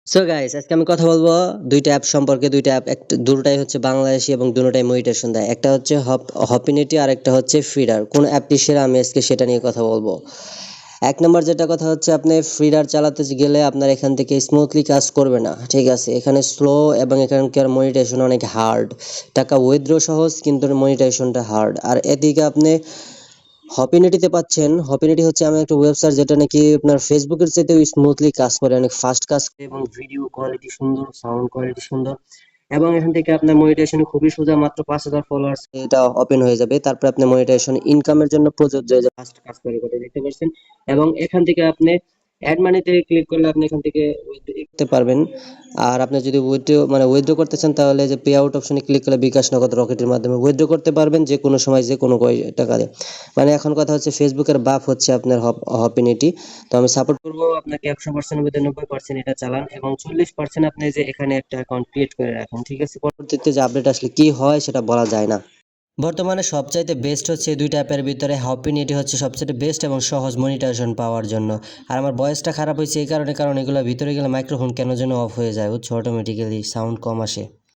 So guys, আজকে আমি কথা বলবো দুইটা অ্যাপ সম্পর্কে। দুইটা অ্যাপ, একটা দুটোটাই হচ্ছে বাংলাদেশী এবং দুটোটাই মেডিটেশন দেয়। একটা হচ্ছে হপিনিটি আর একটা হচ্ছে ফিডার। কোন অ্যাপটি সেরা আমি আজকে সেটা নিয়ে কথা বলবো। এক নম্বর যেটা কথা হচ্ছে, আপনি ফিডার চালাতে গেলে আপনার এখান থেকে স্মুথলি কাজ করবে না, ঠিক আছে? এখানে স্লো এবং এখানকার মনিটাইজেশন অনেক হার্ড। টাকা উইথড্র সহজ, কিন্তু মনিটাইজেশনটা হার্ড। আর এদিকে আপনি হপিনিটিতে পাচ্ছেন। হপিনিটি হচ্ছে এমন একটা ওয়েবসাইট যেটা নাকি আপনার ফেসবুকের চাইতেও স্মুথলি কাজ করে, অনেক ফাস্ট কাজ করে এবং ভিডিও কোয়ালিটি সুন্দর, সাউন্ড কোয়ালিটি সুন্দর। এবং এখান থেকে আপনার মনিটাইজেশন খুবই সোজা, মাত্র 5,000 ফলোয়ার্স এটা ওপেন হয়ে যাবে। তারপরে আপনি মনিটাইজেশন ইনকামের জন্য প্রযোজ্য, যে ফাস্ট কাজ করে করে দেখতে পাচ্ছেন। এবং এখান থেকে আপনি অ্যাড মানিতে ক্লিক করলে আপনি এখান থেকে করতে পারবেন। আর আপনি যদি উইথড্র করতে চান, তাহলে যে পে আউট অপশনে ক্লিক করলে বিকাশ, নগদ, রকেটের মাধ্যমে উইথড্র করতে পারবেন, যে কোনো সময় যে কোনো টাকা দিয়ে। মানে এখন কথা হচ্ছে, ফেসবুকের বাপ হচ্ছে আপনার হপিনিটি। তো আমি সাপোর্ট করবো আপনাকে 100% মধ্যে 90% এটা চালান, এবং 40% আপনি যে এখানে একটা অ্যাকাউন্ট ক্রিয়েট করে রাখেন, ঠিক আছে? পরবর্তীতে যে আপডেট আসলে কি হয় সেটা বলা যায় না। বর্তমানে সবচাইতে বেস্ট হচ্ছে এই দুইটা অ্যাপের ভিতরে হপিনিটি হচ্ছে সবচেয়ে বেস্ট এবং সহজ মনিটাইজেশন পাওয়ার জন্য। আর আমার ভয়েসটা খারাপ হয়েছে এই কারণে, কারণ এগুলো ভিতরে গেলে মাইক্রোফোন কেন যেন অফ হয়ে যায়, বুঝছো? অটোমেটিক্যালি সাউন্ড কম আসে।